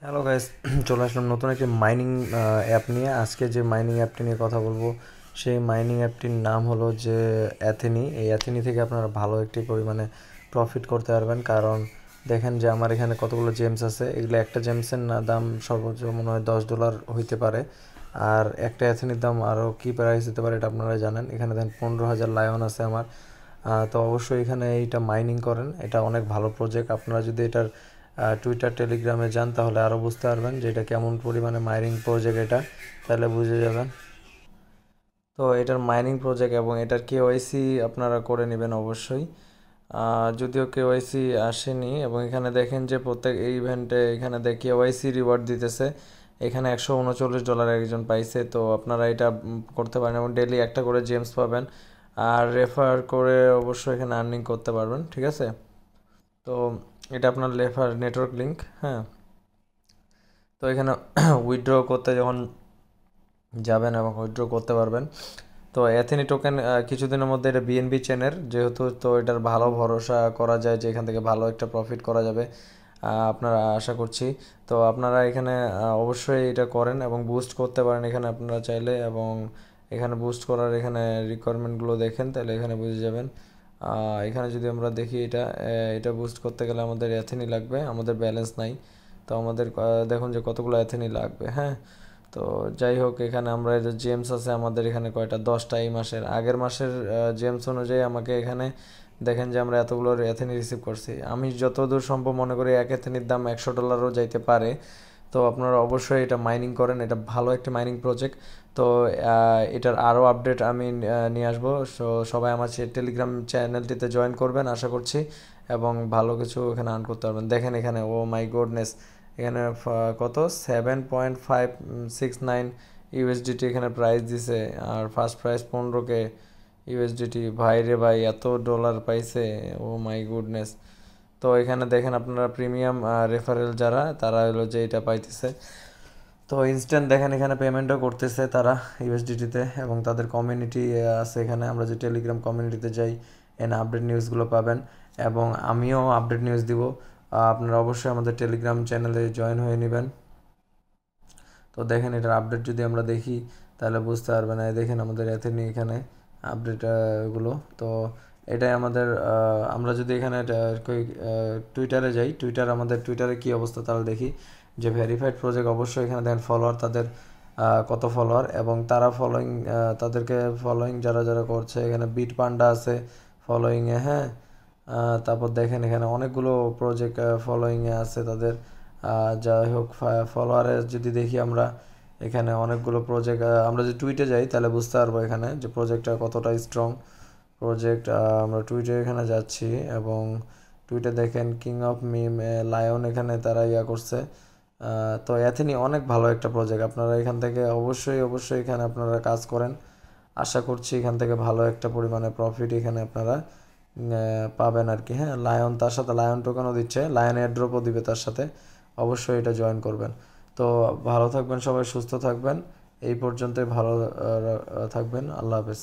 Hello guys, চলে আসলাম নতুন একটি মাইনিং অ্যাপ নিয়ে। আজকে যে মাইনিং অ্যাপটি নিয়ে কথা বলবো, সেই মাইনিং অ্যাপটির নাম হলো যে অ্যাথেনি। এই অ্যাথেনি থেকে আপনারা ভালো একটি পরিমাণে প্রফিট করতে পারবেন। কারণ দেখেন যে আমার এখানে কতগুলো জেমস আছে, এগুলো একটা জেমসের দাম সর্বোচ্চ মনে হয় $10 হইতে পারে। আর একটা অ্যাথেনির দাম আরও কী প্রাইস হতে পারে এটা আপনারা জানেন। এখানে দেখেন 15,000 লায়ন আছে আমার। তো অবশ্যই এখানে এইটা মাইনিং করেন, এটা অনেক ভালো প্রজেক্ট। আপনারা যদি এটার টুইটার টেলিগ্রামে যান তাহলে আরও বুঝতে পারবেন যে এটা কেমন পরিমাণে মাইনিং প্রজেক্ট, এটা তাহলে বুঝে যাবেন। তো এটার মাইনিং প্রজেক্ট এবং এটার কেওয়াইসি আপনারা করে নেবেন অবশ্যই। যদিও কেওয়াইসি আসেনি, এবং এখানে দেখেন যে প্রত্যেক এই ইভেন্টে এখানে কেওয়াইসি রিওয়ার্ড দিতেছে। এখানে $139 একজন পাইছে। তো আপনারা এটা করতে পারেন এবং ডেলি একটা করে জেমস পাবেন। আর রেফার করে অবশ্যই এখানে আর্নিং করতে পারবেন, ঠিক আছে। তো এটা আপনার রেফার নেটওয়ার্ক লিঙ্ক, হ্যাঁ। তো এখানে উইথড্র করতে যখন যাবেন এবং উইথড্র করতে পারবেন। তো অ্যাথেনি টোকেন কিছুদিনের মধ্যে এটা বিএনবি চেনের যেহেতু, তো এটার ভালো ভরসা করা যায় যে এখান থেকে ভালো একটা প্রফিট করা যাবে, আপনারা আশা করছি। তো আপনারা এখানে অবশ্যই এটা করেন এবং বুস্ট করতে পারেন এখানে আপনারা চাইলে। এবং এখানে বুস্ট করার এখানে রিকোয়ারমেন্টগুলো দেখেন তাহলে এখানে বুঝে যাবেন। এখানে যদি আমরা দেখি এটা বুস্ট করতে গেলে আমাদের অ্যাথেনি লাগবে, আমাদের ব্যালেন্স নাই। তো আমাদের দেখুন যে কতগুলো অ্যাথেনি লাগবে, হ্যাঁ। তো যাই হোক, এখানে আমরা এই যে জেমস আছে আমাদের এখানে কয়টা, 10টা। এই মাসের আগের মাসের জেমস অনুযায়ী আমাকে এখানে দেখেন যে আমরা এতগুলো অ্যাথেনি রিসিভ করছি। আমি যতদূর সম্ভব মনে করি এক অ্যাথেনির দাম $100 যাইতে পারে। তো আপনারা অবশ্যই এটা মাইনিং করেন, এটা ভালো একটা মাইনিং প্রজেক্ট। তো এটার আরও আপডেট আমি নিয়ে আসবো। সবাই আমার টেলিগ্রাম চ্যানেলটিতে জয়েন করবেন আশা করছি, এবং ভালো কিছু এখানে আর্ন করতে পারবেন। দেখেন এখানে, ও মাই গুডনেস, এখানে কত 7.569 ইউএসডিটি এখানে প্রাইস দিছে। আর ফার্স্ট প্রাইস 15K ইউএসডিটি। ভাই রে ভাই, এত ডলার পাইছে, ও মাই গুডনেস। তো এখানে দেখেন আপনারা প্রিমিয়াম রেফারেল যারা, তারা হলো যে এটা পাইতেছে। তো ইনস্ট্যান্ট দেখেন এখানে পেমেন্টও করতেছে তারা ইউএসডিটিতে, এবং তাদের কমিউনিটি আছে এখানে। আমরা যে টেলিগ্রাম কমিউনিটিতে যাই, এখানে আপডেট নিউজগুলো পাবেন, এবং আমিও আপডেট নিউজ দিব। আপনারা অবশ্যই আমাদের টেলিগ্রাম চ্যানেলে জয়েন হয়ে নেবেন। তো দেখেন এটার আপডেট যদি আমরা দেখি তাহলে বুঝতে পারবেন। দেখেন আমাদের অ্যাথেনি এখানে আপডেট গুলো। তো এটাই আমাদের আমরা যদি এখানে টুইটারে যাই, আমাদের টুইটারে কী অবস্থা তাহলে দেখি যে ভেরিফাইড প্রজেক্ট। অবশ্যই এখানে দেখেন ফলোয়ার তাদের কত ফলোয়ার, এবং তারা ফলোয়িং, তাদেরকে ফলোয়িং যারা যারা করছে, এখানে বিট পান্ডা আছে ফলোয়িংয়ে, হ্যাঁ। তারপর দেখেন এখানে অনেকগুলো প্রজেক্ট ফলোয়িংয়ে আছে তাদের। যাই হোক, ফলোয়ারে যদি দেখি আমরা, এখানে অনেকগুলো প্রজেক্ট, আমরা যদি টুইটে যাই তাহলে বুঝতে পারবো এখানে যে প্রজেক্টটা কতটা স্ট্রং প্রজেক্ট। আমরা টুইটে এখানে যাচ্ছি, এবং টুইটে দেখেন কিং অফ মিম লায়ন, এখানে তারা করছে। তো অ্যাথেনি অনেক ভালো একটা প্রজেক্ট, আপনারা এখান থেকে অবশ্যই অবশ্যই এখানে আপনারা কাজ করেন। আশা করছি এখান থেকে ভালো একটা পরিমাণে প্রফিট এখানে আপনারা পাবেন আর কি, হ্যাঁ। লায়ন, তার সাথে লায়ন টোকেনও দিচ্ছে, লায়ন এয়ারড্রপও দিবে তার সাথে। অবশ্যই এটা জয়েন করবেন। তো ভালো থাকবেন সবাই, সুস্থ থাকবেন। এই পর্যন্তই, ভালো থাকবেন। আল্লাহ হাফেজ।